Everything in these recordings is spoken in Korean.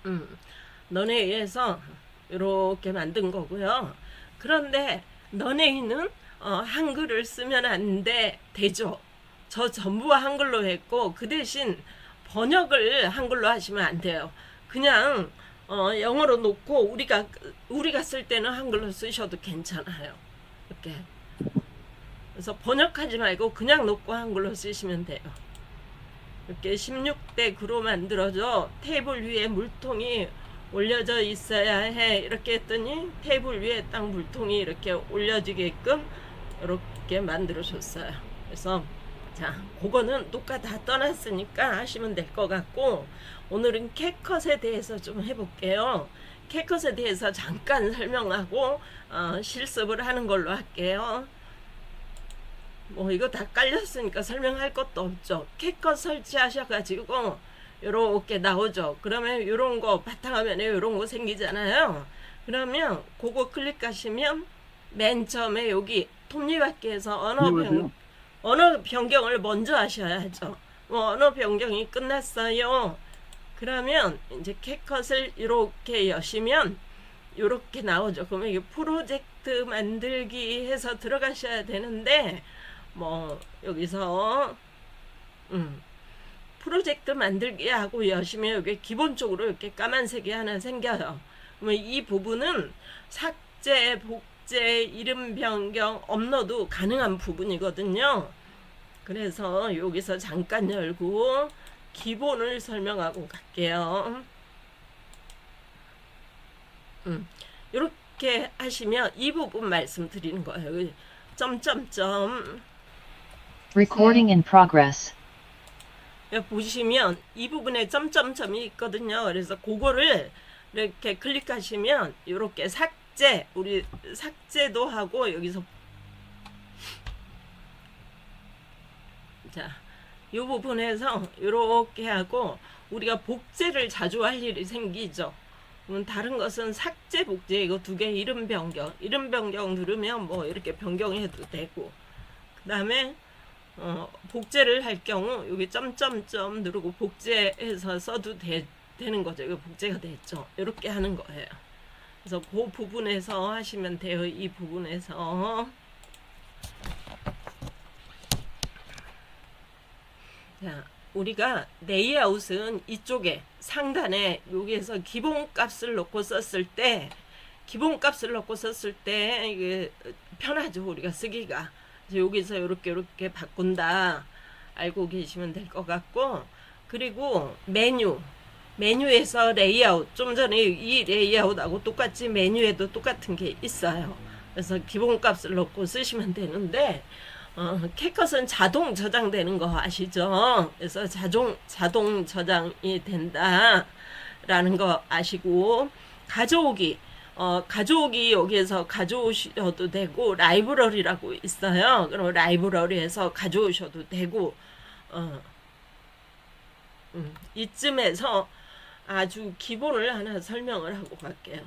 음, 너네에서 이렇게 만든 거고요. 그런데 너네는 한글을 쓰면 안 되죠. 저 전부 한글로 했고 그 대신 번역을 한글로 하시면 안 돼요. 그냥 영어로 놓고 우리가 쓸 때는 한글로 쓰셔도 괜찮아요. 이렇게. 그래서 번역하지 말고 그냥 놓고 한글로 쓰시면 돼요. 이렇게 16대 9로 만들어져 테이블 위에 물통이 올려져 있어야 해. 이렇게 했더니 테이블 위에 딱 물통이 이렇게 올려지게끔 이렇게 만들어 줬어요. 그래서 자, 그거는 녹화 다 떠났으니까 하시면 될 것 같고, 오늘은 캣컷에 대해서 좀 해볼게요. 캣컷에 대해서 잠깐 설명하고 실습을 하는 걸로 할게요. 뭐 이거 다 깔렸으니까 설명할 것도 없죠. 캣컷 설치하셔가지고 요렇게 나오죠. 그러면 요런 거 바탕화면에 요런 거 생기잖아요. 그러면 그거 클릭하시면 맨 처음에 여기 톱니바퀴에서 안녕하세요. 언어 변경을 먼저 하셔야죠. 뭐 언어 변경이 끝났어요. 그러면 이제 캣컷을 이렇게 여시면 이렇게 나오죠. 그러면 이게 프로젝트 만들기 해서 들어가셔야 되는데, 뭐 여기서 프로젝트 만들기 하고 여시면 여기 기본적으로 이렇게 까만색이 하나 생겨요. 그러면 이 부분은 삭제, 복제, 이름 변경, 업로드 가능한 부분이거든요. 그래서 여기서 잠깐 열고 기본을 설명하고 갈게요. 이렇게 하시면 이 부분 말씀드리는 거예요. 점점점. Recording in progress. 여기 보시면 이 부분에 점점점이 있거든요. 그래서 그거를 이렇게 클릭하시면 이렇게 삭제, 우리 삭제도 하고 여기서 자, 이 부분에서 이렇게 하고 우리가 복제를 자주 할 일이 생기죠. 다른 것은 삭제, 복제 이거 두 개 이름 변경 누르면 뭐 이렇게 변경해도 되고, 그 다음에 복제를 할 경우 여기 점점점 누르고 복제해서 써도 되는 거죠. 이거 복제가 됐죠. 이렇게 하는 거예요. 그래서 그 부분에서 하시면 돼요. 이 부분에서. 자, 우리가 레이아웃은 이쪽에 상단에 여기에서 기본값을 넣고 썼을 때 이게 편하죠. 우리가 쓰기가. 여기서 이렇게 바꾼다 알고 계시면 될 것 같고, 그리고 메뉴에서 레이아웃, 좀 전에 이 레이아웃하고 똑같이 메뉴에도 똑같은 게 있어요. 그래서 기본값을 넣고 쓰시면 되는데, 캣컷은 자동 저장되는 거 아시죠? 그래서 자동 저장이 된다라는 거 아시고, 가져오기 여기에서 가져오셔도 되고, 라이브러리라고 있어요. 그럼 라이브러리에서 가져오셔도 되고, 이쯤에서 아주 기본을 하나 설명을 하고 갈게요.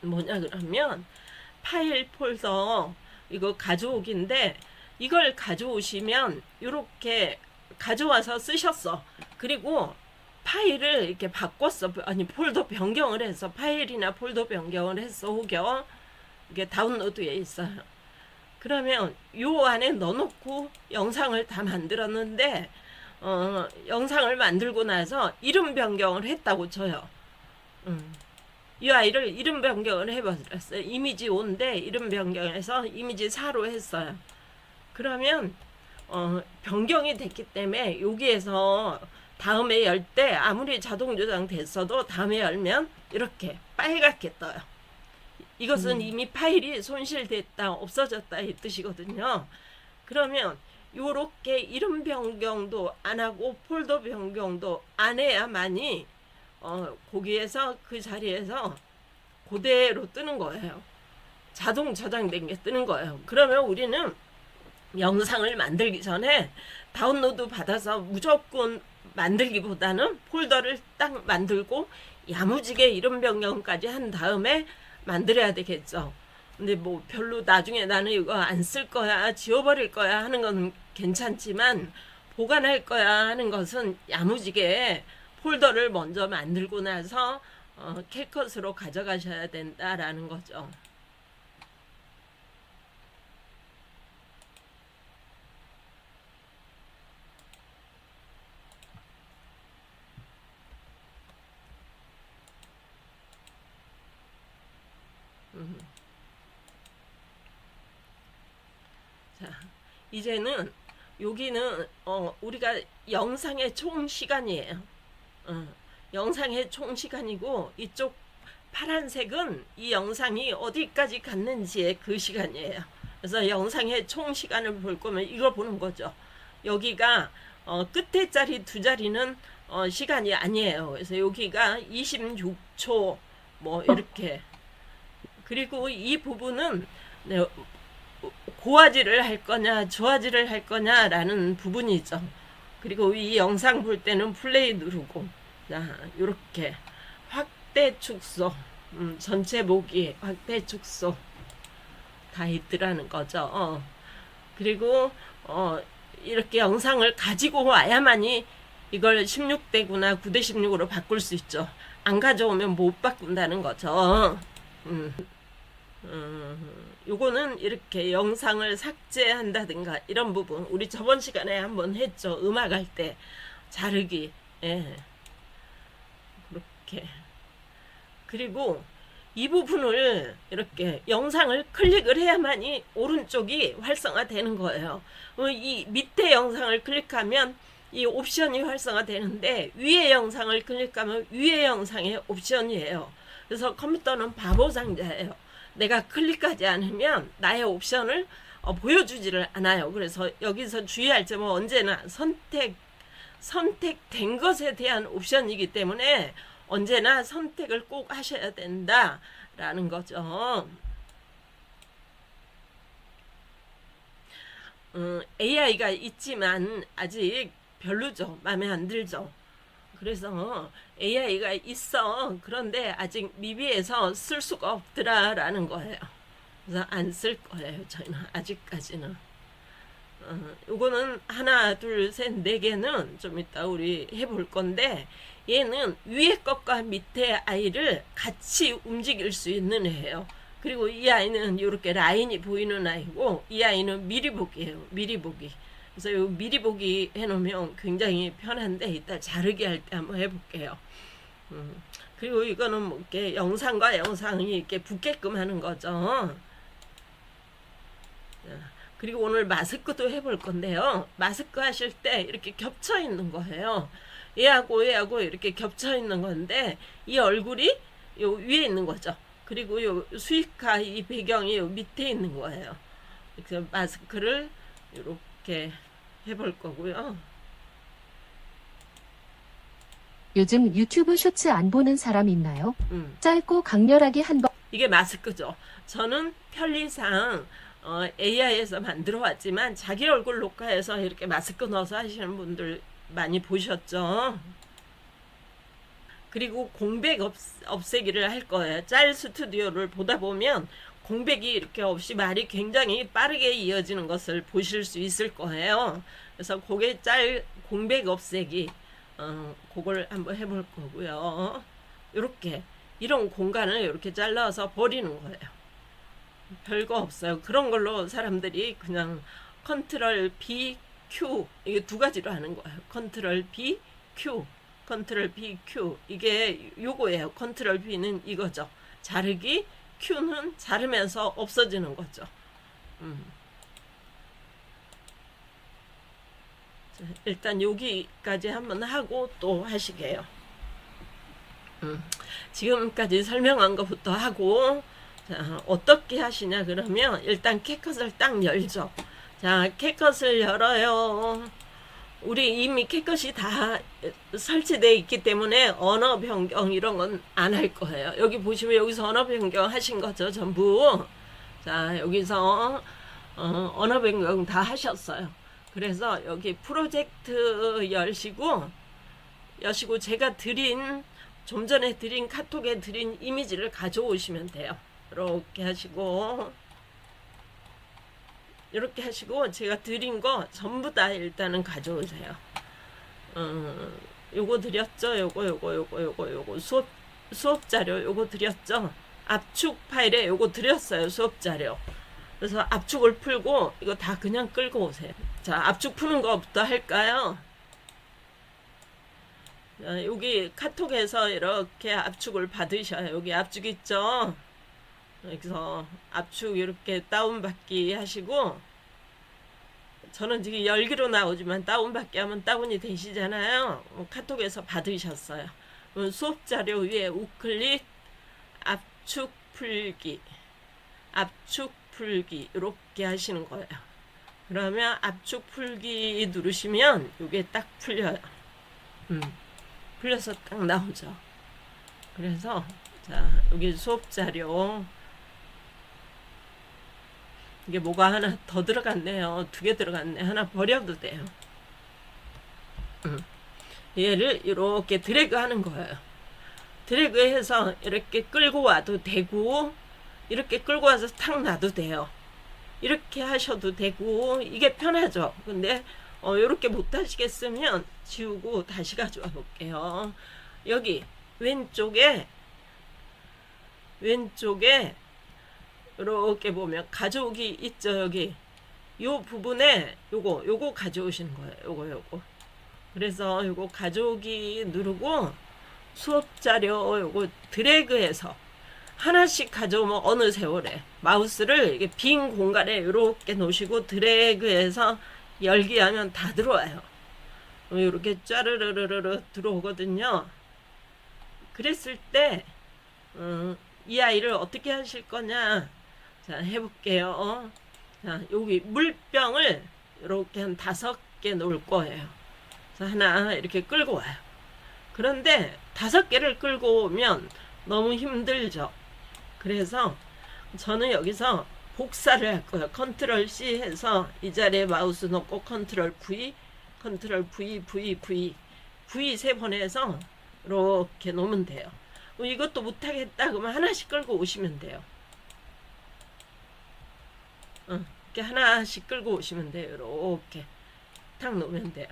뭐냐 그러면 파일 폴더 이거 가져오기인데, 이걸 가져오시면 이렇게 가져와서 쓰셨어. 그리고 파일을 이렇게 바꿨어. 아니 폴더 변경을 해서 파일이나 폴더 변경을 해서 혹여 이게 다운로드에 있어요. 그러면 요 안에 넣어놓고 영상을 다 만들었는데 영상을 만들고 나서 이름 변경을 했다고 쳐요. 이 아이를 이름 변경을 해버렸어요. 이미지 5인데 이름 변경해서 이미지 4로 했어요. 그러면 변경이 됐기 때문에 여기에서 다음에 열 때 아무리 자동 저장 됐어도 다음에 열면 이렇게 빨갛게 떠요. 이것은 이미 파일이 손실됐다, 없어졌다 이 뜻이거든요. 그러면 요렇게 이름 변경도 안 하고 폴더 변경도 안 해야만이 거기에서 그 자리에서 그대로 뜨는 거예요. 자동 저장된 게 뜨는 거예요. 그러면 우리는 영상을 만들기 전에 다운로드 받아서 무조건 만들기보다는 폴더를 딱 만들고 야무지게 이름 변경까지 한 다음에 만들어야 되겠죠. 근데 뭐 별로 나중에 나는 이거 안 쓸 거야, 지워버릴 거야 하는 건 괜찮지만 보관할 거야 하는 것은 야무지게 폴더를 먼저 만들고 나서 캡컷으로 가져가셔야 된다라는 거죠. 자, 이제는 여기는 우리가 영상의 총 시간이에요. 영상의 총 시간이고 이쪽 파란색은 이 영상이 어디까지 갔는지의 그 시간이에요. 그래서 영상의 총 시간을 볼 거면 이거 보는 거죠. 여기가 끝에 자리 두 자리는 시간이 아니에요. 그래서 여기가 26초 뭐 이렇게. 그리고 이 부분은 네, 고화질을 할 거냐 저화질을 할 거냐라는 부분이죠. 그리고 이 영상 볼 때는 플레이 누르고 자 이렇게 확대 축소 전체 보기 확대 축소 다 있더라는 거죠. 그리고 이렇게 영상을 가지고 와야만이 이걸 16대구나 9대16으로 바꿀 수 있죠. 안 가져오면 못 바꾼다는 거죠. 요거는 이렇게 영상을 삭제한다든가 이런 부분 우리 저번 시간에 한번 했죠. 음악 할 때 자르기. 예. 그렇게. 그리고 이 부분을 이렇게 영상을 클릭을 해야만이 오른쪽이 활성화되는 거예요. 이 밑에 영상을 클릭하면 이 옵션이 활성화되는데 위에 영상을 클릭하면 위에 영상의 옵션이에요. 그래서 컴퓨터는 바보 상자예요. 내가 클릭하지 않으면 나의 옵션을 보여주지를 않아요. 그래서 여기서 주의할 점은 언제나 선택된 것에 대한 옵션이기 때문에 언제나 선택을 꼭 하셔야 된다라는 거죠. AI가 있지만 아직 별로죠. 마음에 안 들죠. 그래서 AI가 있어. 그런데 아직 미비해서 쓸 수가 없더라라는 거예요. 그래서 안 쓸 거예요. 저희는 아직까지는. 요거는 하나, 둘, 셋, 네 개는 좀 이따 우리 해볼 건데 얘는 위에 것과 밑에 아이를 같이 움직일 수 있는 애예요. 그리고 이 아이는 이렇게 라인이 보이는 아이고 이 아이는 미리 보기예요. 미리 보기. 그래서 요 미리 보기 해놓으면 굉장히 편한데 이따 자르기 할 때 한번 해볼게요. 그리고 이거는 뭐 이렇게 영상과 영상이 이렇게 붙게끔 하는 거죠. 그리고 오늘 마스크도 해볼 건데요. 마스크 하실 때 이렇게 겹쳐 있는 거예요. 얘하고 이렇게 겹쳐 있는 건데 이 얼굴이 요 위에 있는 거죠. 그리고 요 수익화 이 배경이 요 밑에 있는 거예요. 그래서 마스크를 이렇게 해볼 거고요. 요즘 유튜브 쇼츠 안 보는 사람 있나요? 짧고 강렬하게 한 번. 이게 마스크죠. 저는 편리상 AI에서 만들어 왔지만 자기 얼굴 녹화해서 이렇게 마스크 넣어서 하시는 분들 많이 보셨죠. 그리고 공백 없애기를 할 거예요. 짤 스튜디오를 보다 보면 공백이 이렇게 없이 말이 굉장히 빠르게 이어지는 것을 보실 수 있을 거예요. 그래서 그게 짤 공백 없애기 그걸 한번 해볼 거고요. 이렇게 이런 공간을 이렇게 잘라서 버리는 거예요. 별거 없어요. 그런 걸로 사람들이 그냥 컨트롤 B, Q 이게 두 가지로 하는 거예요. 컨트롤 B, Q 컨트롤 B, Q 이게 요거예요. 컨트롤 B는 이거죠. 자르기, Q는 자르면서 없어지는 거죠. 자, 일단 여기까지 한번 하고 또 하시게요. 지금까지 설명한 것부터 하고 자, 어떻게 하시냐 그러면 일단 캡컷을 딱 열죠. 자, 캡컷을 열어요. 우리 이미 캡컷이 다 설치되어 있기 때문에 언어 변경 이런 건 안 할 거예요. 여기 보시면 여기서 언어 변경 하신 거죠, 전부. 자, 여기서 언어 변경 다 하셨어요. 그래서 여기 프로젝트 여시고 제가 좀 전에 드린 카톡에 드린 이미지를 가져오시면 돼요. 이렇게 하시고 제가 드린 거 전부 다 일단은 가져오세요. 요거 드렸죠? 요거 수업 자료 요거 드렸죠? 압축 파일에 요거 드렸어요. 수업 자료. 그래서 압축을 풀고 이거 다 그냥 끌고 오세요. 자, 압축 푸는 거부터 할까요? 자, 여기 카톡에서 이렇게 압축을 받으셔요. 여기 압축 있죠? 여기서 압축 이렇게 다운받기 하시고, 저는 지금 열기로 나오지만 다운받기 하면 다운이 되시잖아요. 카톡에서 받으셨어요. 수업 자료 위에 우클릭 압축 풀기 이렇게 하시는 거예요. 그러면 압축 풀기 누르시면 이게 딱 풀려요. 풀려서 딱 나오죠. 그래서 자, 여기 수업 자료 이게 뭐가 하나 더 들어갔네요. 2개 들어갔네. 하나 버려도 돼요. 얘를 이렇게 드래그 하는 거예요. 드래그 해서 이렇게 끌고 와도 되고, 이렇게 끌고 와서 탁 놔도 돼요. 이렇게 하셔도 되고, 이게 편하죠. 근데 이렇게 못 하시겠으면 지우고 다시 가져와 볼게요. 여기 왼쪽에 이렇게 보면 가져오기 있죠. 여기 요 부분에 요거 가져오시는 거예요. 요거 그래서 요거 가져오기 누르고 수업 자료 요거 드래그해서 하나씩 가져오면 어느 세월에 마우스를 이게 빈 공간에 이렇게 놓으시고 드래그해서 열기하면 다 들어와요. 이렇게 짜르르르르 들어오거든요. 그랬을 때 이 아이를 어떻게 하실 거냐? 자, 해볼게요. 자, 여기 물병을 이렇게 한 5개 놓을 거예요. 자, 하나 이렇게 끌고 와요. 그런데 5개를 끌고 오면 너무 힘들죠. 그래서 저는 여기서 복사를 할 거예요. 컨트롤 C 해서 이 자리에 마우스 놓고 컨트롤 V 3번 해서 이렇게 놓으면 돼요. 이것도 못하겠다 그러면 하나씩 끌고 오시면 돼요. 이렇게 하나씩 끌고 오시면 돼요. 이렇게 탁 놓으면 돼요.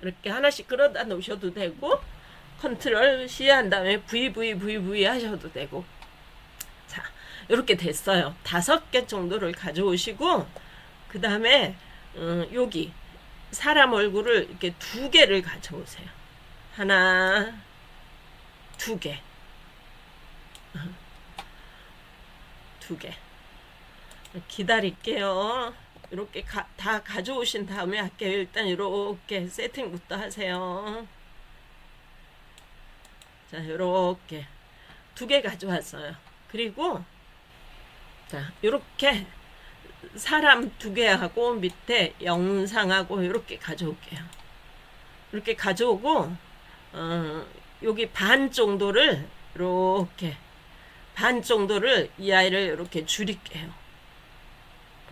이렇게 하나씩 끌어다 놓으셔도 되고, 컨트롤 C 한 다음에 V 하셔도 되고. 자, 이렇게 됐어요. 5개 정도를 가져오시고, 그 다음에 여기 사람 얼굴을 이렇게 2개를 가져오세요. 하나, 2개. 2개. 기다릴게요. 이렇게 다 가져오신 다음에 할게요. 일단 이렇게 세팅부터 하세요. 자, 이렇게 2개 가져왔어요. 그리고 자, 이렇게 사람 2개하고 밑에 영상하고 이렇게 가져올게요. 이렇게 가져오고 여기 반 정도를 이렇게 반 정도를 이 아이를 이렇게 줄일게요.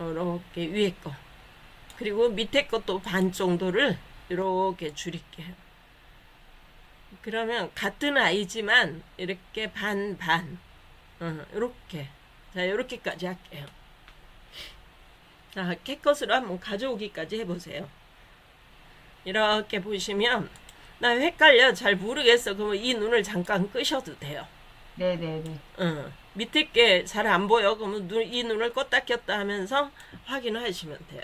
이렇게 위에 거 그리고 밑에 것도 반 정도를 이렇게 줄일게요. 그러면 같은 아이지만 이렇게 반 이렇게 자 이렇게까지 할게요. 자, 캣컷으로 한번 가져오기까지 해보세요. 이렇게 보시면 나 헷갈려 잘 모르겠어. 그러면 이 눈을 잠깐 끄셔도 돼요. 네네네. 밑에 게 잘 안 보여. 그러면 이 눈을 껐다 켰다 하면서 확인하시면 돼요.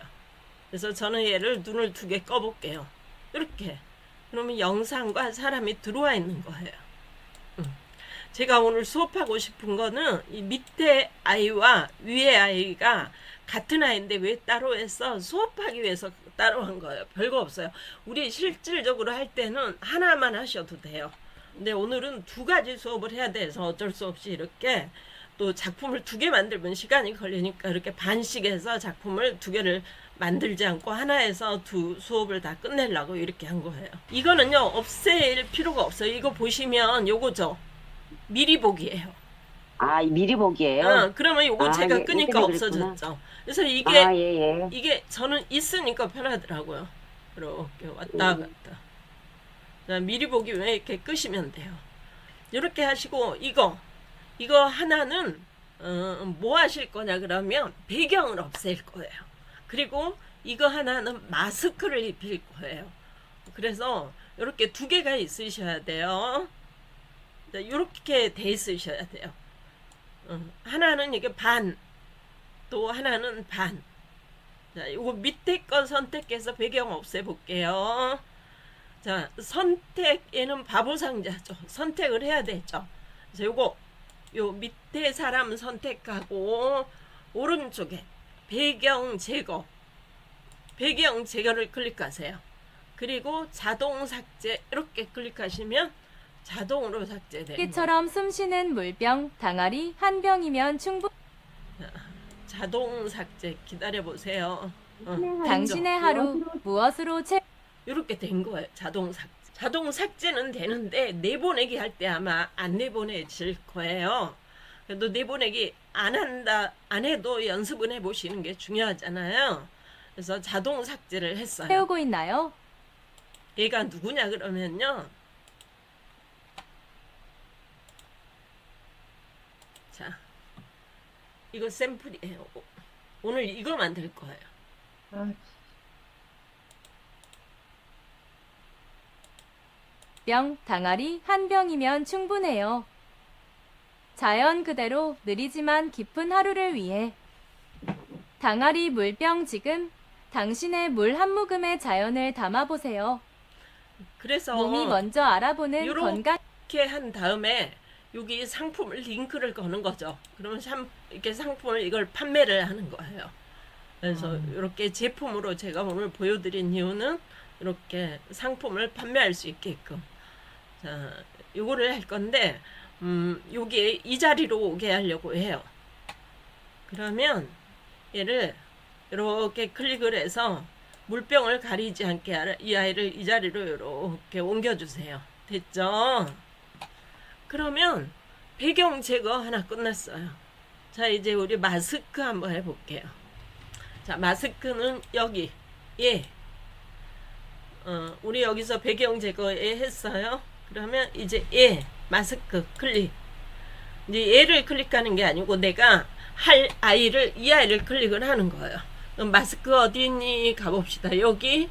그래서 저는 얘를 눈을 2개 꺼볼게요. 이렇게. 그러면 영상과 사람이 들어와 있는 거예요. 제가 오늘 수업하고 싶은 거는 이 밑에 아이와 위에 아이가 같은 아이인데 왜 따로 했어? 수업하기 위해서 따로 한 거예요. 별거 없어요. 우리 실질적으로 할 때는 하나만 하셔도 돼요. 근데 오늘은 2가지 수업을 해야 돼서 어쩔 수 없이 이렇게 또 작품을 2개 만들면 시간이 걸리니까 이렇게 반씩 해서 작품을 2개를 만들지 않고 하나에서 수업을 다 끝내려고 이렇게 한 거예요. 이거는요 없앨 필요가 없어요. 이거 보시면 요거죠. 미리 보기예요. 아, 미리 보기예요? 그러면 요거 제가 예, 끄니까 그랬구나. 없어졌죠. 그래서 이게 예. 이게 저는 있으니까 편하더라고요. 이렇게 왔다 갔다. 자, 미리 보기 왜 이렇게 끄시면 돼요. 이렇게 하시고 이거 하나는 뭐 하실 거냐 그러면 배경을 없앨 거예요. 그리고 이거 하나는 마스크를 입힐 거예요. 그래서 이렇게 두 개가 있으셔야 돼요. 이렇게 돼 있으셔야 돼요. 하나는 이게 반, 또 하나는 반. 자, 이거 밑에 거 선택해서 배경 없애볼게요. 자, 선택, 얘는 바보 상자죠. 선택을 해야 되죠. 그래서 요거, 요 밑에 사람 선택하고, 오른쪽에 배경 제거, 배경 제거를 클릭하세요. 그리고 자동 삭제, 이렇게 클릭하시면 자동으로 삭제돼요. 깨처럼 숨쉬는 물병, 당아리 한 병이면 충분. 자동 삭제 기다려보세요. 당신의 하루 무엇으로 채? 이렇게 된 거예요. 자동 삭제. 자동 삭제는 되는데 내보내기 할 때 아마 안 내보내질 거예요. 그래도 내보내기 안 해도 연습은 해보시는 게 중요하잖아요. 그래서 자동 삭제를 했어요. 채우고 있나요? 얘가 누구냐 그러면요. 자, 이거 샘플이에요. 오늘 이거 만들 거예요. 병, 당아리 한 병이면 충분해요. 자연 그대로 느리지만 깊은 하루를 위해 당아리 물병 지금 당신의 물 한 모금의 자연을 담아보세요. 그래서 몸이 먼저 알아보는 요렇게 건강. 이렇게 한 다음에 여기 상품을 링크를 거는 거죠. 그러면 이렇게 상품을 이걸 판매를 하는 거예요. 그래서 이렇게 제품으로 제가 오늘 보여드린 이유는 이렇게 상품을 판매할 수 있게끔. 자, 요거를 할 건데, 여기 이 자리로 오게 하려고 해요. 그러면 얘를 이렇게 클릭을 해서 물병을 가리지 않게 이 아이를 이 자리로 이렇게 옮겨주세요. 됐죠? 그러면 배경 제거 하나 끝났어요. 자, 이제 우리 마스크 한번 해볼게요. 자, 마스크는 여기, 예. 우리 여기서 배경 제거에 했어요. 그러면 이제 마스크 클릭. 이제 얘를 클릭하는 게 아니고 내가 할 아이를, 이 아이를 클릭을 하는 거예요. 그럼 마스크 어디 있니? 가봅시다. 여기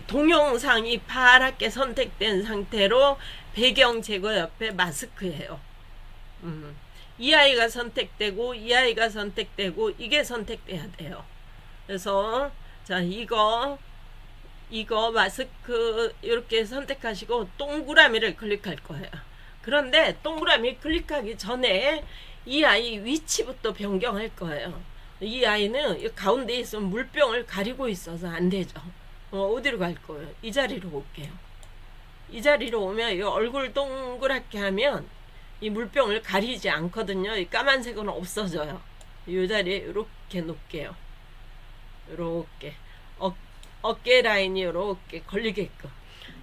동영상이 파랗게 선택된 상태로 배경 제거 옆에 마스크예요. 이 아이가 선택되고 이 아이가 선택되고 이게 선택돼야 돼요. 그래서 자, 이거 마스크 이렇게 선택하시고 동그라미를 클릭할 거예요. 그런데 동그라미 클릭하기 전에 이 아이 위치부터 변경할 거예요. 이 아이는 이 가운데 있으면 물병을 가리고 있어서 안 되죠. 어디로 갈 거예요? 이 자리로 올게요. 이 자리로 오면 이 얼굴 동그랗게 하면 이 물병을 가리지 않거든요. 이 까만색은 없어져요. 이 자리에 이렇게 놓을게요. 이렇게 어깨 라인이 이렇게 걸리게끔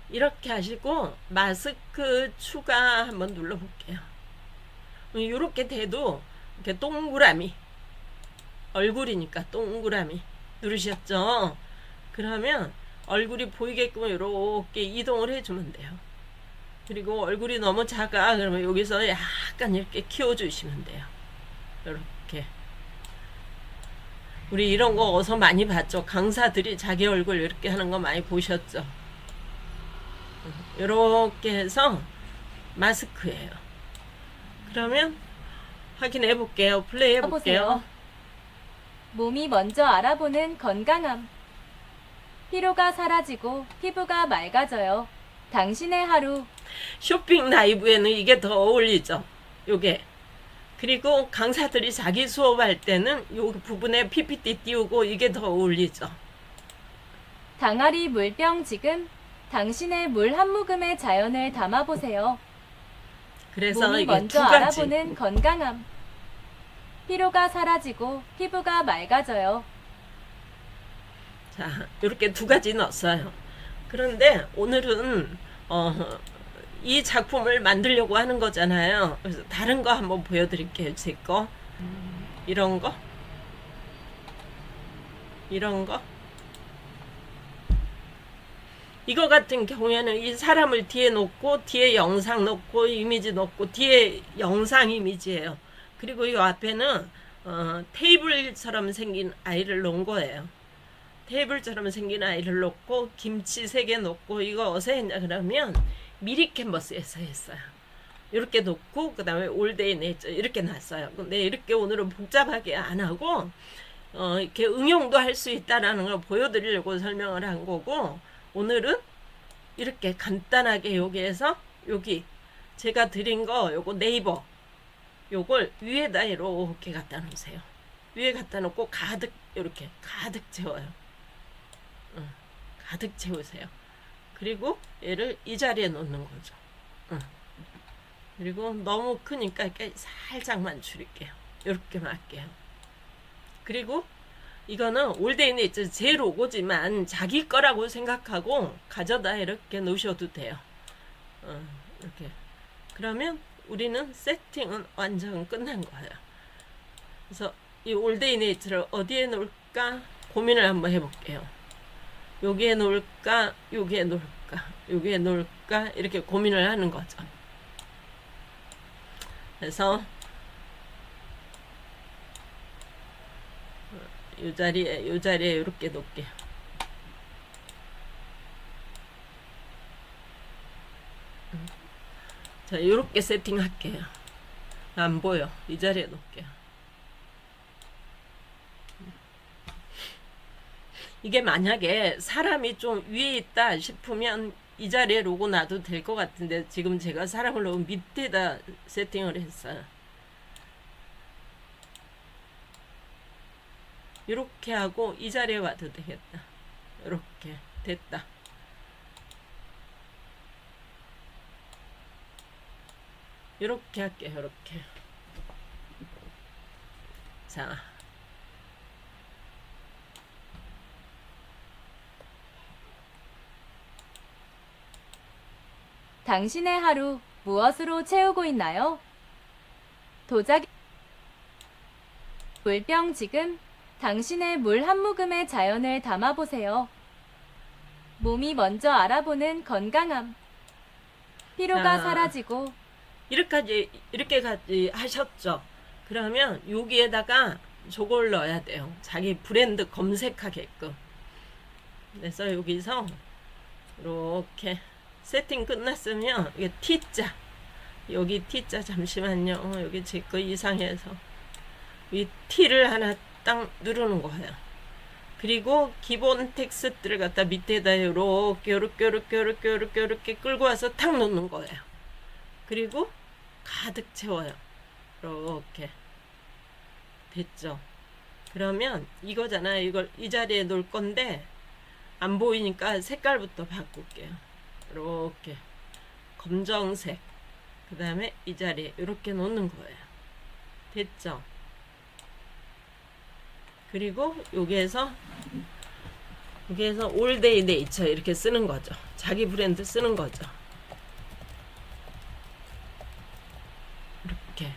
이렇게 하시고 마스크 추가 한번 눌러볼게요. 이렇게 돼도 이렇게 동그라미, 얼굴이니까 동그라미 누르셨죠? 그러면 얼굴이 보이게끔 이렇게 이동을 해주면 돼요. 그리고 얼굴이 너무 작아 그러면 여기서 약간 이렇게 키워주시면 돼요. 이렇게. 우리 이런 거 어서 많이 봤죠. 강사들이 자기 얼굴 이렇게 하는 거 많이 보셨죠. 이렇게 해서 마스크예요. 그러면 확인해 볼게요. 플레이 해볼게요. 보세요. 몸이 먼저 알아보는 건강함. 피로가 사라지고 피부가 맑아져요. 당신의 하루. 쇼핑 라이브에는 이게 더 어울리죠. 요게. 그리고 강사들이 자기 수업할 때는 요 부분에 PPT 띄우고 이게 더 어울리죠. 당아리 물병 지금 당신의 물 한 모금의 자연을 담아보세요. 그래서 몸이 이게 먼저 두 가지. 알아보는 건강함. 피로가 사라지고 피부가 맑아져요. 자, 이렇게 두 가지 넣었어요. 그런데 오늘은 이 작품을 만들려고 하는 거잖아요. 그래서 다른 거 한번 보여드릴게요. 제 거. 이런 거. 이거 같은 경우에는 이 사람을 뒤에 놓고 뒤에 영상 놓고 이미지 놓고 뒤에 영상 이미지예요. 그리고 이 앞에는 테이블처럼 생긴 아이를 놓은 거예요. 테이블처럼 생긴 아이를 놓고 김치 3개 놓고 이거 어디서 했냐 그러면 미리 캔버스에서 했어요. 이렇게 놓고 그 다음에 올데이 네이처 이렇게 놨어요. 근데 이렇게 오늘은 복잡하게 안 하고 이렇게 응용도 할 수 있다라는 걸 보여드리려고 설명을 한 거고, 오늘은 이렇게 간단하게 여기에서 여기 제가 드린 거 요거 네이버 요걸 위에다 이렇게 갖다 놓으세요. 위에 갖다 놓고 가득 이렇게 가득 채워요. 가득 채우세요. 그리고 얘를 이 자리에 놓는 거죠. 그리고 너무 크니까 이렇게 살짝만 줄일게요. 이렇게만 할게요. 그리고 이거는 올데이네이처 제 로고지만 자기 거라고 생각하고 가져다 이렇게 놓으셔도 돼요. 이렇게. 그러면 우리는 세팅은 완전 끝난 거예요. 그래서 이 올데이네이처를 어디에 놓을까 고민을 한번 해볼게요. 여기에 놓을까, 여기에 놓을까, 여기에 놓을까 이렇게 고민을 하는 거죠. 그래서 이 자리에 이렇게 놓을게요. 자, 이렇게 세팅할게요. 안 보여. 이 자리에 놓을게요. 이게 만약에 사람이 좀 위에 있다 싶으면 이 자리에 로고 놔도 될 것 같은데, 지금 제가 사람을 너무 밑에다 세팅을 했어요. 이렇게 하고 이 자리에 와도 되겠다. 이렇게 됐다. 이렇게 할게요. 이렇게. 자, 당신의 하루 무엇으로 채우고 있나요? 도자기 물병 지금 당신의 물 한 모금의 자연을 담아보세요. 몸이 먼저 알아보는 건강함. 피로가 자, 사라지고 이렇게까지 하셨죠. 그러면 여기에다가 저걸 넣어야 돼요. 자기 브랜드 검색하게끔. 그래서 여기서 이렇게 세팅 끝났으면 이게 T자, 여기 T자 잠시만요. 여기 제 거 이상해서 이 T를 하나 딱 누르는 거예요. 그리고 기본 텍스트를 갖다 밑에다 이렇게 끌고 와서 탁 놓는 거예요. 그리고 가득 채워요. 이렇게 됐죠. 그러면 이거잖아요. 이걸 이 자리에 놓을 건데 안 보이니까 색깔부터 바꿀게요. 이렇게 검정색, 그 다음에 이 자리에 이렇게 놓는 거예요. 됐죠. 그리고 여기에서 올데이 네이처 이렇게 쓰는 거죠. 자기 브랜드 쓰는 거죠. 이렇게.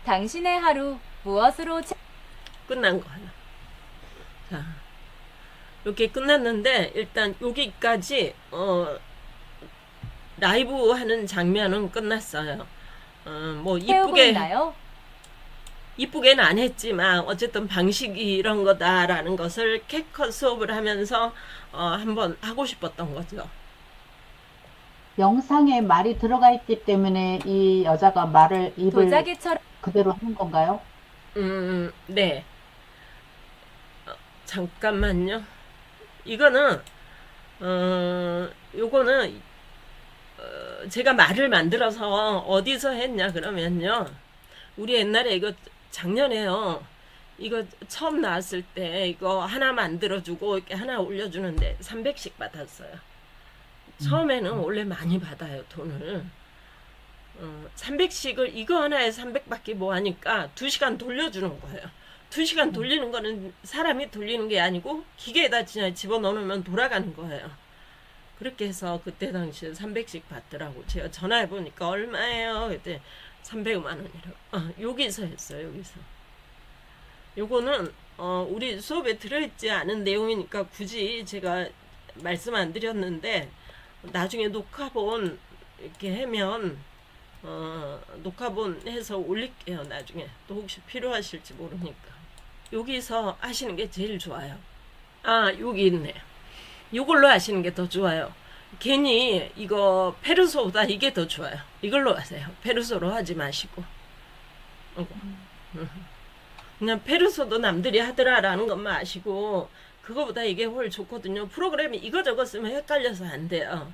당신의 하루 무엇으로 끝난 거예요. 자, 이렇게 끝났는데 일단 여기까지 라이브 하는 장면은 끝났어요. 뭐 채우고 있나요? 이쁘게는 안 했지만 어쨌든 방식이 이런 거다라는 것을 캣컷 수업을 하면서 한번 하고 싶었던 거죠. 영상에 말이 들어가 있기 때문에 이 여자가 말을 입을 도자기처럼 그대로 하는 건가요? 네. 잠깐만요. 이거는 요거는 제가 말을 만들어서 어디서 했냐 그러면요. 우리 옛날에 이거 작년에요. 이거 처음 나왔을 때 이거 하나 만들어주고 이렇게 하나 올려주는데 300씩 받았어요. 처음에는 원래 많이 받아요, 돈을. 300씩을 이거 하나에 300밖에 뭐 하니까 2시간 돌려주는 거예요. 2시간 돌리는 거는 사람이 돌리는 게 아니고 기계에다 그냥 집어넣으면 돌아가는 거예요. 그렇게 해서 그때 당시에 300씩 받더라고. 제가 전화해 보니까 얼마예요? 그때 300만 원이라고. 여기서 했어요. 여기서. 요거는 우리 수업에 들어있지 않은 내용이니까 굳이 제가 말씀 안 드렸는데 나중에 녹화본 이렇게 하면 녹화본 해서 올릴게요. 나중에 또 혹시 필요하실지 모르니까. 여기서 하시는 게 제일 좋아요. 아, 여기 있네. 이걸로 하시는 게 더 좋아요. 괜히 이거 페르소보다 이게 더 좋아요. 이걸로 하세요. 페르소로 하지 마시고. 그냥 페르소도 남들이 하더라라는 것만 아시고, 그거보다 이게 훨 좋거든요. 프로그램이 이거저거 쓰면 헷갈려서 안 돼요.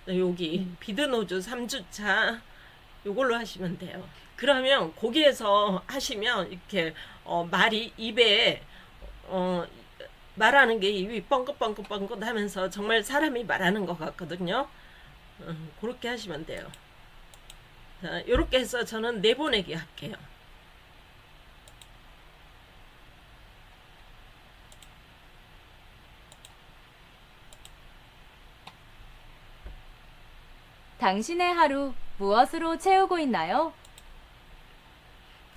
여기 비드노즈 3주차 요걸로 하시면 돼요. 그러면 거기에서 하시면 이렇게 말이 입에 말하는 게 입이 뻥긋뻥긋뻥긋 하면서 정말 사람이 말하는 것 같거든요. 그렇게 하시면 돼요. 자, 요렇게 해서 저는 내보내기 할게요. 당신의 하루 무엇으로 채우고 있나요?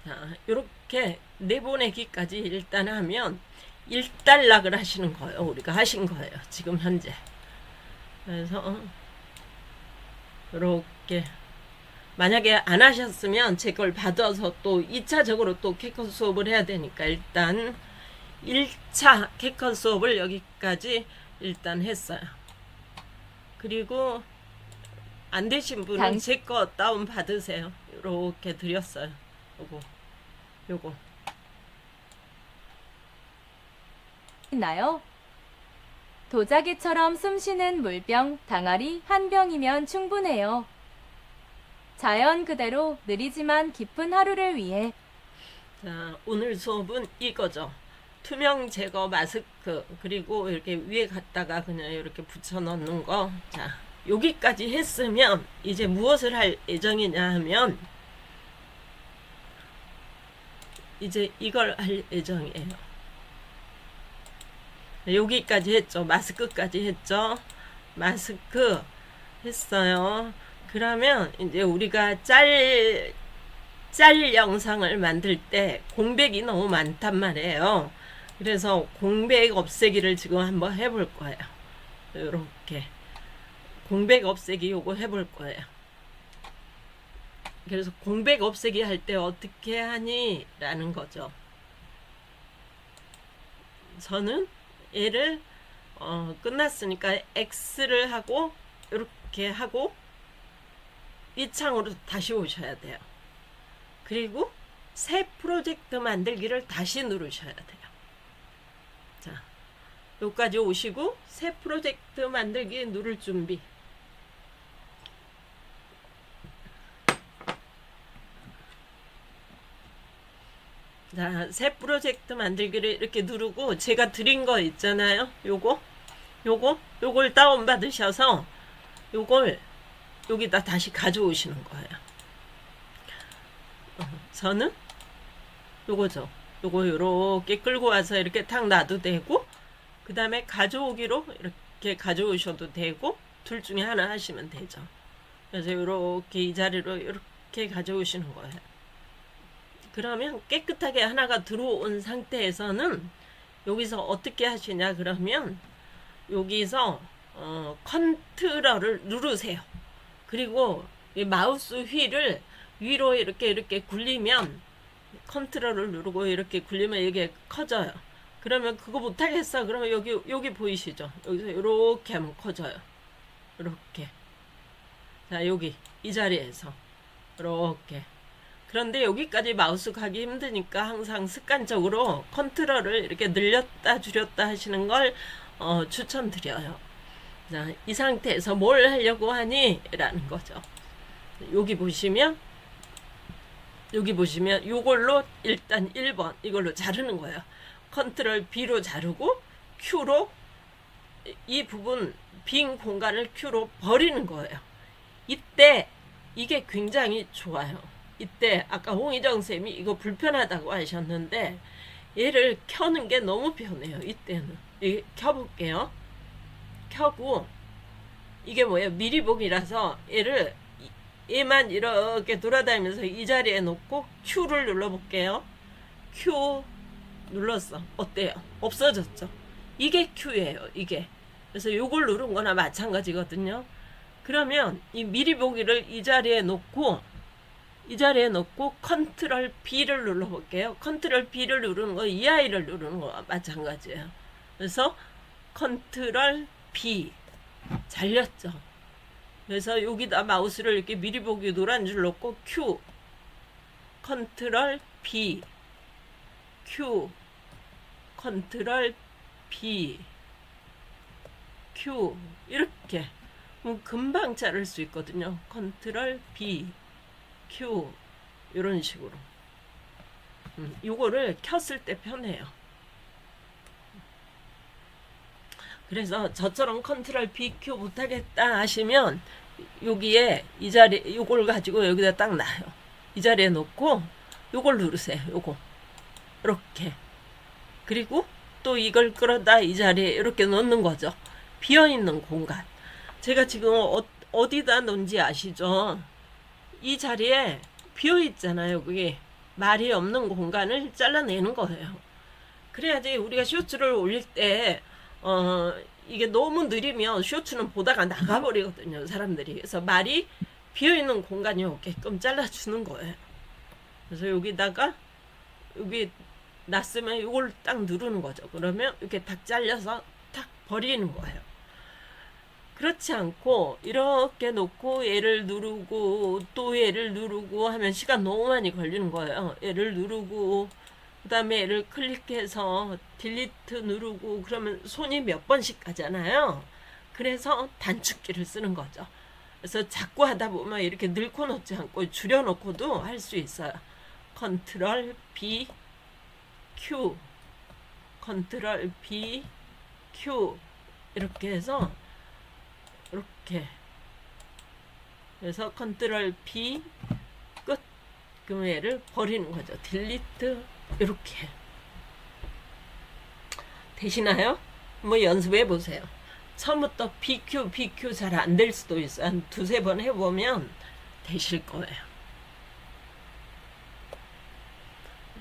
자, 요렇게 내보내기까지 일단 하면 일단락을 하시는 거예요. 우리가 하신 거예요. 지금 현재. 그래서 요렇게 만약에 안 하셨으면 제 걸 받아서 또 2차적으로 또 캐커 수업을 해야 되니까 일단 1차 캐커 수업을 여기까지 일단 했어요. 그리고 안 되신 분은 제 거 다운 받으세요. 요렇게 드렸어요. 요거 있나요? 도자기처럼 숨쉬는 물병, 당아리 한 병이면 충분해요. 자연 그대로 느리지만 깊은 하루를 위해. 자, 오늘 수업은 이거죠. 투명 제거 마스크, 그리고 이렇게 위에 갖다가 그냥 이렇게 붙여 넣는 거. 자, 여기까지 했으면 이제 무엇을 할 예정이냐 하면 이제 이걸 할 예정이에요. 여기까지 했죠. 마스크까지 했죠. 마스크 했어요. 그러면 이제 우리가 짤 영상을 만들 때 공백이 너무 많단 말이에요. 그래서 공백 없애기를 지금 한번 해볼 거예요. 이렇게 공백 없애기 요거 해볼 거예요. 그래서 공백 없애기 할 때 어떻게 하니? 라는 거죠. 저는 얘를 끝났으니까 X를 하고 이렇게 하고 이 창으로 다시 오셔야 돼요. 그리고 새 프로젝트 만들기를 다시 누르셔야 돼요. 자, 여기까지 오시고 새 프로젝트 만들기 누를 준비. 자, 새 프로젝트 만들기를 이렇게 누르고 제가 드린 거 있잖아요. 요걸 다운 받으셔서 요걸 여기다 다시 가져오시는 거예요. 저는 요거죠. 요거 요렇게 끌고 와서 이렇게 탁 놔도 되고, 그 다음에 가져오기로 이렇게 가져오셔도 되고, 둘 중에 하나 하시면 되죠. 그래서 요렇게 이 자리로 이렇게 가져오시는 거예요. 그러면 깨끗하게 하나가 들어온 상태에서는 여기서 어떻게 하시냐 그러면 여기서 컨트롤을 누르세요. 그리고 이 마우스 휠을 위로 이렇게 굴리면 컨트롤을 누르고 이렇게 굴리면 이게 커져요. 그러면 그거 못하겠어. 그러면 여기 보이시죠? 여기서 이렇게 하면 커져요. 이렇게. 자, 여기 이 자리에서 이렇게. 그런데 여기까지 마우스 가기 힘드니까 항상 습관적으로 컨트롤을 이렇게 늘렸다 줄였다 하시는 걸 추천드려요. 자, 이 상태에서 뭘 하려고 하니? 라는 거죠. 여기 보시면 요걸로 일단 1번 이걸로 자르는 거예요. 컨트롤 B로 자르고 Q로 이 부분 빈 공간을 Q로 버리는 거예요. 이때 이게 굉장히 좋아요. 이때 아까 홍희정 쌤이 이거 불편하다고 하셨는데 얘를 켜는 게 너무 편해요. 이때는 켜볼게요. 켜고 이게 뭐예요? 미리 보기라서 얘만 이렇게 돌아다니면서 이 자리에 놓고 Q를 눌러볼게요. Q 눌렀어. 어때요? 없어졌죠? 이게 Q예요. 이게. 그래서 요걸 누른 거나 마찬가지거든요. 그러면 이 미리 보기를 이 자리에 놓고 이 자리에 놓고 컨트롤 B를 눌러볼게요. 컨트롤 B를 누르는 거 이 아이를 누르는 거와 마찬가지예요. 그래서 컨트롤 B 잘렸죠. 그래서 여기다 마우스를 이렇게 미리 보기 노란 줄 놓고 Q 컨트롤 B Q 컨트롤 B Q 이렇게 금방 자를 수 있거든요. 컨트롤 B Q 이런 식으로 요거를 켰을 때 편해요. 그래서 저처럼 컨트롤 B Q 못하겠다 하시면 여기에 이 자리 요걸 가지고 여기다 딱 놔요. 이 자리에 놓고 요걸 누르세요. 요거 이렇게 그리고 또 이걸 끌어다 이 자리에 이렇게 넣는 거죠. 비어있는 공간. 제가 지금 어디다 놓은지 아시죠? 이 자리에 비어있잖아요. 여기 말이 없는 공간을 잘라내는 거예요. 그래야지 우리가 쇼츠를 올릴 때 이게 너무 느리면 쇼츠는 보다가 나가버리거든요. 사람들이. 그래서 말이 비어있는 공간이 오게끔 잘라주는 거예요. 그래서 여기다가 여기 놨으면 이걸 딱 누르는 거죠. 그러면 이렇게 딱 잘려서 탁 버리는 거예요. 그렇지 않고 이렇게 놓고 얘를 누르고 또 얘를 누르고 하면 시간 너무 많이 걸리는 거예요. 얘를 누르고 그 다음에 얘를 클릭해서 딜리트 누르고 그러면 손이 몇 번씩 가잖아요. 그래서 단축키를 쓰는 거죠. 그래서 자꾸 하다 보면 이렇게 넣고 놓지 않고 줄여놓고도 할 수 있어요. 컨트롤 B Q 컨트롤 B Q 이렇게 해서 이렇게 그래서 컨트롤 B 끝. 그럼 얘를 버리는 거죠. 딜리트 이렇게 되시나요? 뭐 연습해 보세요. 처음부터 BQ 잘 안 될 수도 있어요. 한 두세 번 해보면 되실 거예요.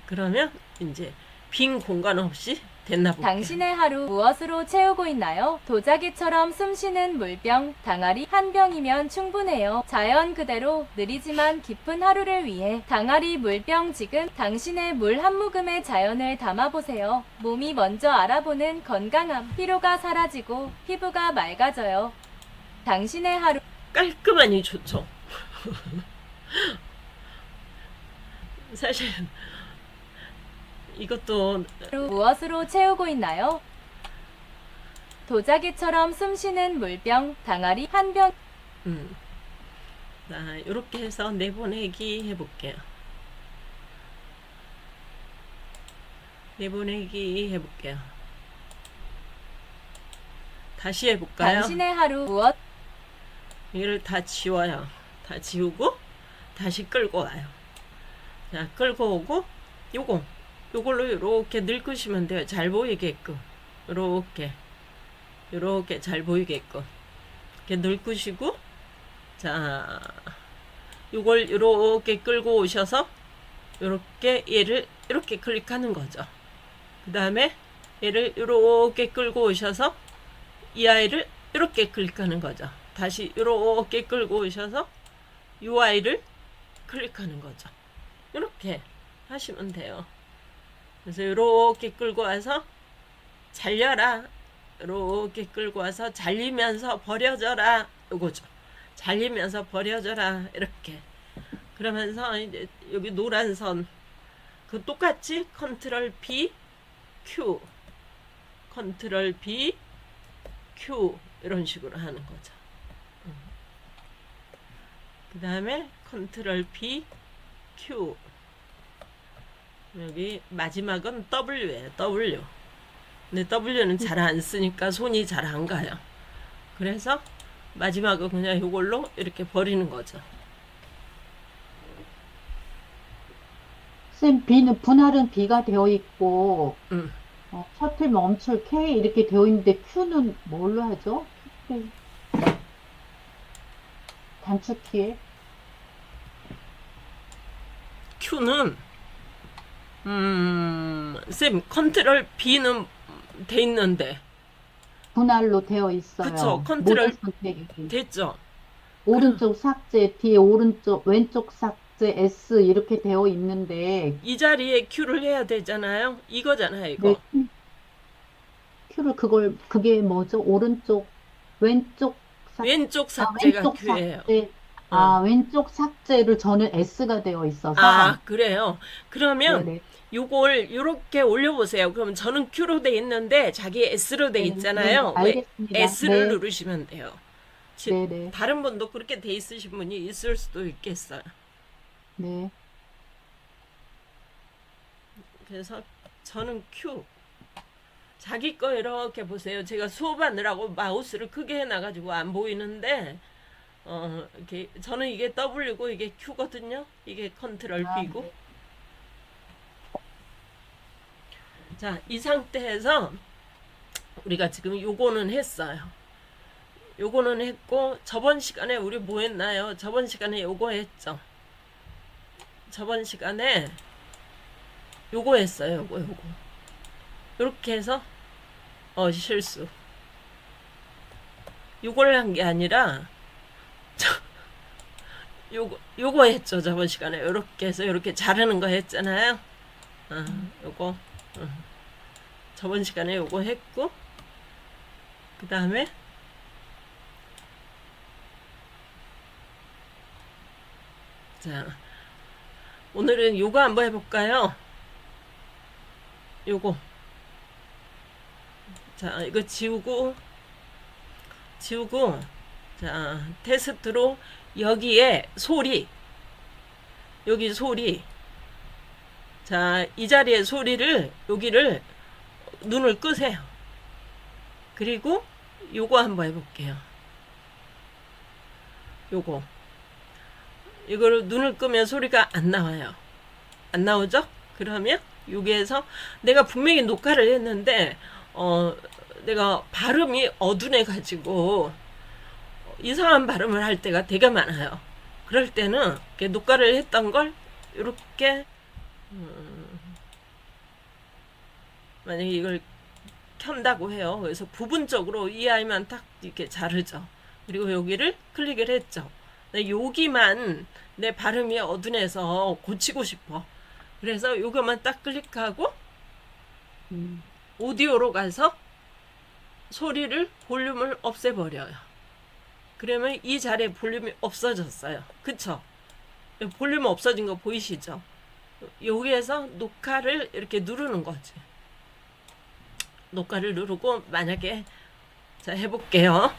그러면 이제 빈 공간 없이 됐나 볼게요. 당신의 하루 무엇으로 채우고 있나요? 도자기처럼 숨쉬는 물병, 당아리 한 병이면 충분해요. 자연 그대로 느리지만 깊은 하루를 위해 당아리 물병 지금 당신의 물 한 모금의 자연을 담아보세요. 몸이 먼저 알아보는 건강함, 피로가 사라지고 피부가 맑아져요. 당신의 하루 깔끔하니 좋죠. 사실 이것도 무엇으로 채우고 있나요? 도자기처럼 숨쉬는 물병, 당아리 한 병. 자, 이렇게 해서 내보내기 해볼게요. 내보내기 해볼게요. 다시 해볼까요? 당신의 하루 무엇? 이를 다 지워요. 다 지우고 다시 끌고 와요. 자, 끌고 오고 요걸로 이렇게 늙으시면 돼요. 잘 보이게끔. 요렇게 잘 보이게끔. 이렇게 늙으시고 자, 요걸 이렇게 끌고 오셔서 요렇게 얘를 이렇게 클릭하는 거죠. 그 다음에 얘를 이렇게 끌고 오셔서 이 아이를 이렇게 클릭하는 거죠. 다시 이렇게 끌고 오셔서 이 아이를 클릭하는 거죠. 이렇게 하시면 돼요. 그래서 이렇게 끌고 와서 잘려라. 이렇게 끌고 와서 잘리면서 버려져라. 요거죠. 잘리면서 버려져라. 이렇게. 그러면서 이제 여기 노란 선 그 똑같이 컨트롤 B Q 컨트롤 B Q 이런 식으로 하는 거죠. 그 다음에 컨트롤 B Q 여기 마지막은 W예요. W. 근데 W는 잘 안 쓰니까 손이 잘 안 가요. 그래서 마지막은 그냥 이걸로 이렇게 버리는 거죠. 쌤, B는 분할은 B가 되어 있고, 음. 셔틀 멈출 K 이렇게 되어 있는데 Q는 뭘로 하죠? K. 단축키에. Q는 쌤 컨트롤 B는 돼 있는데 분할로 되어 있어요. 그쵸, 컨트롤 모든 선택이. 됐죠? 오른쪽 삭제, 뒤에 오른쪽, 왼쪽 삭제. 삭제 S 이렇게 되어 있는데 이 자리에 Q를 해야 되잖아요. 이거잖아요, 네, 이거. Q를 그게 뭐죠? 오른쪽 왼쪽 왼쪽 삭제가 왼쪽 Q예요. 삭제 왼쪽 삭제를 저는 S가 되어 있어서 아, 그래요. 그러면 네네 요걸 요렇게 올려보세요. 그럼 저는 Q로 돼 있는데 자기 S로 돼 네, 있잖아요. 네, 왜 알겠습니다. S를 네. 누르시면 돼요. 네네 다른 분도 그렇게 돼 있으신 분이 있을 수도 있겠어요. 네. 그래서 저는 Q. 자기 거 이렇게 보세요. 제가 수업하느라고 마우스를 크게 해놔가지고 안 보이는데, 이렇게 저는 이게 W고 이게 Q거든요. 이게 컨트롤 B고. 네. 자, 이 상태에서 우리가 지금 요거는 했어요. 요거는 했고, 저번 시간에 우리 뭐 했나요? 저번 시간에 요거 했죠. 저번 시간에 요거 했어요. 요거. 요렇게 해서 실수. 요걸 한 게 아니라 요거 했죠. 저번 시간에 요렇게 해서 요렇게 자르는 거 했잖아요. 요거 저번 시간에 요거 했고, 그 다음에 자, 오늘은 요거 한번 해볼까요? 요거. 자, 이거 지우고, 자, 테스트로 여기에 소리, 여기 소리. 자, 이 자리에 소리를, 여기를 눈을 끄세요. 그리고 요거 한번 해볼게요. 요거. 이거를 눈을 끄면 소리가 안 나와요. 안 나오죠? 그러면 여기에서 내가 분명히 녹화를 했는데 내가 발음이 어둔해 가지고 이상한 발음을 할 때가 되게 많아요. 그럴 때는 이렇게 녹화를 했던 걸 이렇게 만약에 이걸 켠다고 해요. 그래서 부분적으로 이 아이만 딱 이렇게 자르죠. 그리고 여기를 클릭을 했죠. 여기만 내 발음이 어둔해서 고치고 싶어. 그래서 요거만 딱 클릭하고 오디오로 가서 소리를 볼륨을 없애버려요. 그러면 이 자리에 볼륨이 없어졌어요. 그쵸? 볼륨 없어진 거 보이시죠? 여기에서 녹화를 이렇게 누르는 거지. 녹화를 누르고 만약에 자 해볼게요.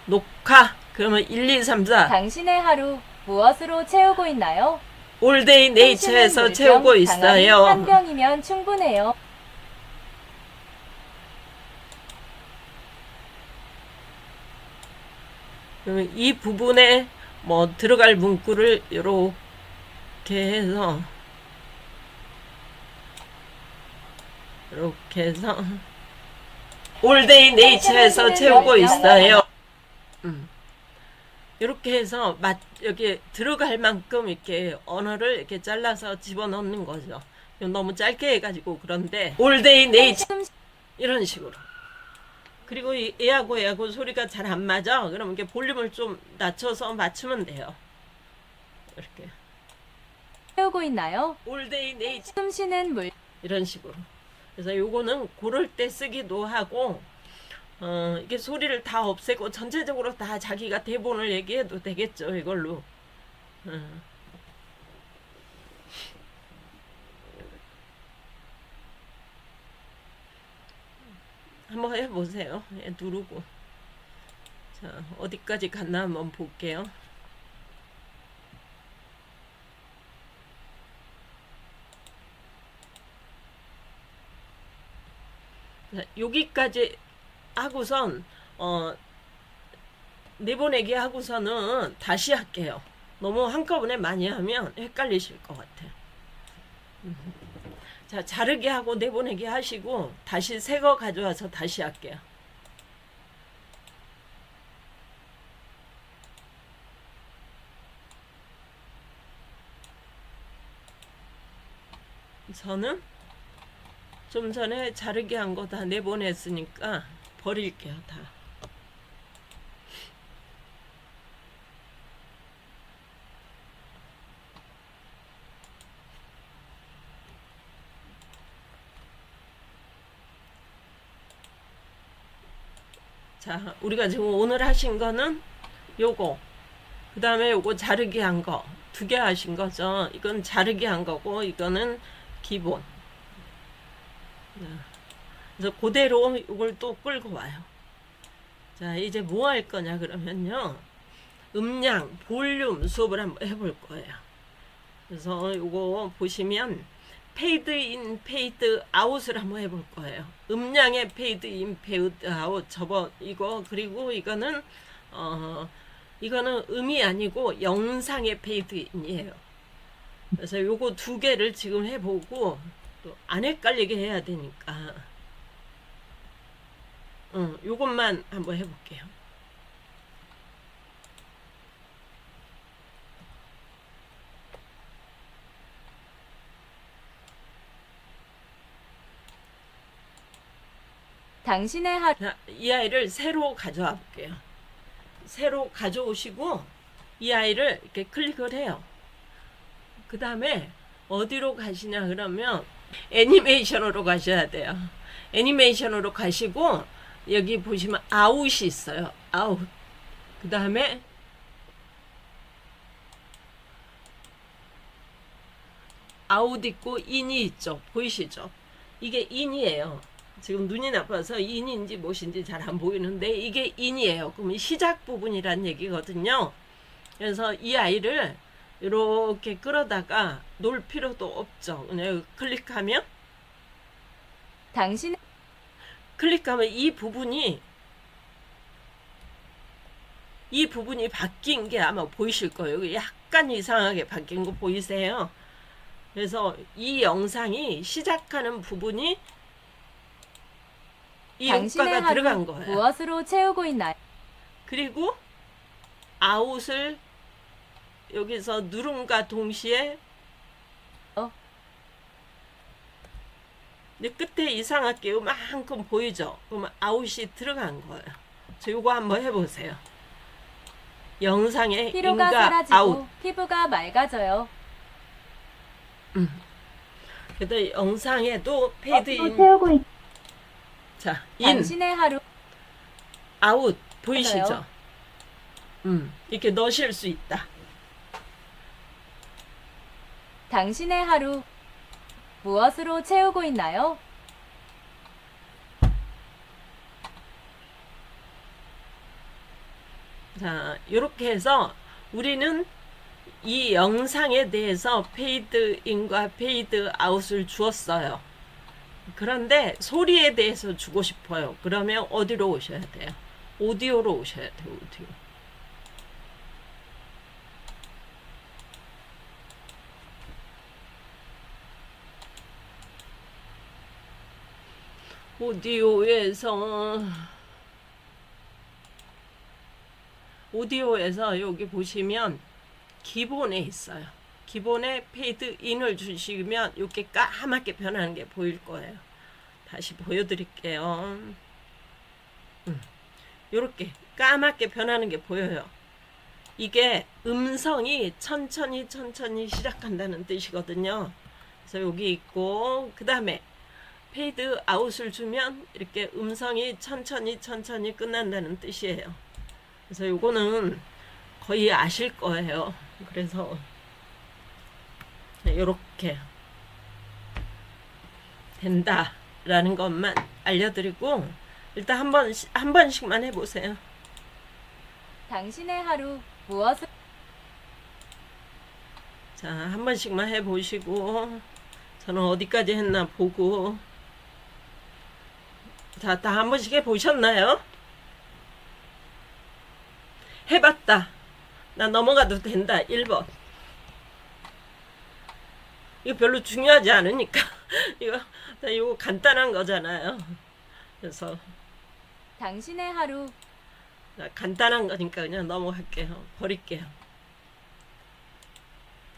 녹화 그러면 1, 2, 3, 4 당신의 하루 무엇으로 채우고 있나요? 올데이 네이처에서 물병, 채우고 당연히 있어요. 한 병이면 충분해요. 그러면 이 부분에 뭐 들어갈 문구를 이렇게 해서 올데이 네이처에서 채우고 있어요. 이렇게 해서 여기 들어갈 만큼 이렇게 언어를 이렇게 잘라서 집어넣는 거죠. 너무 짧게 해가지고 그런데 올데이 네이처 이런 식으로. 그리고 얘하고 소리가 잘 안 맞아. 그러면 이렇게 볼륨을 좀 낮춰서 맞추면 돼요. 이렇게 채우고 있나요? 올데이 네이처 숨 쉬는 물 이런 식으로. 그래서 요거는 고를 때 쓰기도 하고 이게 소리를 다 없애고 전체적으로 다 자기가 대본을 얘기해도 되겠죠. 이걸로. 한번 해보세요. 누르고. 자, 어디까지 갔나 한번 볼게요. 자, 여기까지 하고선 내보내기 하고서는 다시 할게요. 너무 한꺼번에 많이 하면 헷갈리실 것 같아요. 자, 자르기 하고 내보내기 하시고 다시 새 거 가져와서 다시 할게요. 저는 좀 전에 자르기 한 거 다 내보냈으니까 버릴게요, 다. 자, 우리가 지금 오늘 하신 거는 요거. 그 다음에 요거 자르기 한 거. 2개 하신 거죠. 이건 자르기 한 거고, 이거는 기본. 그래서 그대로 이걸 또 끌고 와요. 자, 이제 뭐 할 거냐 그러면요. 음량, 볼륨 수업을 한번 해볼 거예요. 그래서 요거 보시면 페이드 인, 페이드 아웃을 한번 해볼 거예요. 음량의 페이드 인, 페이드 아웃 저거 이거 그리고 이거는 이거는 음이 아니고 영상의 페이드 인이에요. 그래서 요거 2개를 지금 해보고 또 안 헷갈리게 해야 되니까 요것만 한번 해볼게요. 당신의 하루. 자, 이 아이를 새로 가져와 볼게요. 새로 가져오시고 이 아이를 이렇게 클릭을 해요. 그 다음에 어디로 가시냐 그러면 애니메이션으로 가셔야 돼요. 애니메이션으로 가시고 여기 보시면 아웃이 있어요. 아웃. 그 다음에 아웃 있고 인이 있죠. 보이시죠? 이게 인이에요. 지금 눈이 나빠서 인인지 무엇인지 잘 안 보이는데 이게 인이에요. 그럼 시작 부분이란 얘기거든요. 그래서 이 아이를 이렇게 끌어다가 놓을 필요도 없죠. 그냥 클릭하면 당신 클릭하면 이 부분이 바뀐 게 아마 보이실 거예요. 약간 이상하게 바뀐 거 보이세요? 그래서 이 영상이 시작하는 부분이 이 당신의 효과가 하루 들어간 거예요. 무엇으로 채우고 있나요? 그리고 아웃을 여기서 누름과 동시에 근데 끝에 이상하게 요만큼 보이죠? 그러면 아웃이 들어간 거예요. 저 요거 한번 해보세요. 영상의 피로가 인과 사라지고 아웃. 피부가 맑아져요. 그래도 영상에도 페이드 인. 세우고 있... 자, 인, 당신의 하루. 아웃 보이시죠? 맞아요. 이렇게 넣으실 수 있다. 당신의 하루 무엇으로 채우고 있나요? 자, 이렇게 해서 우리는 이 영상에 대해서 페이드 인과 페이드 아웃을 주었어요. 그런데 소리에 대해서 주고 싶어요. 그러면 어디로 오셔야 돼요? 오디오로 오셔야 돼요. 오디오. 오디오에서 여기 보시면 기본에 있어요. 기본에 페이드 인을 주시면 이렇게 까맣게 변하는 게 보일 거예요. 다시 보여드릴게요. 이렇게 까맣게 변하는 게 보여요. 이게 음성이 천천히 시작한다는 뜻이거든요. 그래서 여기 있고 그 다음에 페이드 아웃을 주면 이렇게 음성이 천천히 끝난다는 뜻이에요. 그래서 요거는 거의 아실 거예요. 그래서 이렇게 된다라는 것만 알려드리고 일단 한 번씩만 해보세요. 당신의 하루 무엇을 자, 한 번씩만 해보시고 저는 어디까지 했나 보고 자, 다 한 번씩 해보셨나요? 해봤다. 나 넘어가도 된다. 1번. 이거 별로 중요하지 않으니까 이거 간단한 거잖아요. 그래서 당신의 하루 간단한 거니까 그냥 넘어갈게요. 버릴게요.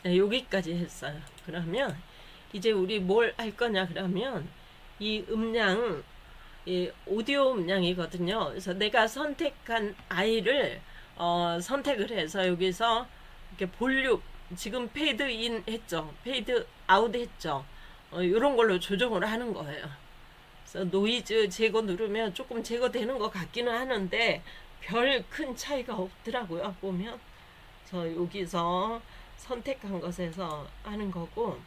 네, 여기까지 했어요. 그러면 이제 우리 뭘 할 거냐 그러면 이 음량 이 오디오 음량이거든요. 그래서 내가 선택한 아이를 선택을 해서 여기서 이렇게 볼륨 지금 페이드 인 했죠. 페이드 아웃 했죠. 이런 걸로 조정을 하는 거예요. 그래서 노이즈 제거 누르면 조금 제거되는 것 같기는 하는데 별 큰 차이가 없더라고요. 보면 저 여기서 선택한 것에서 하는 거고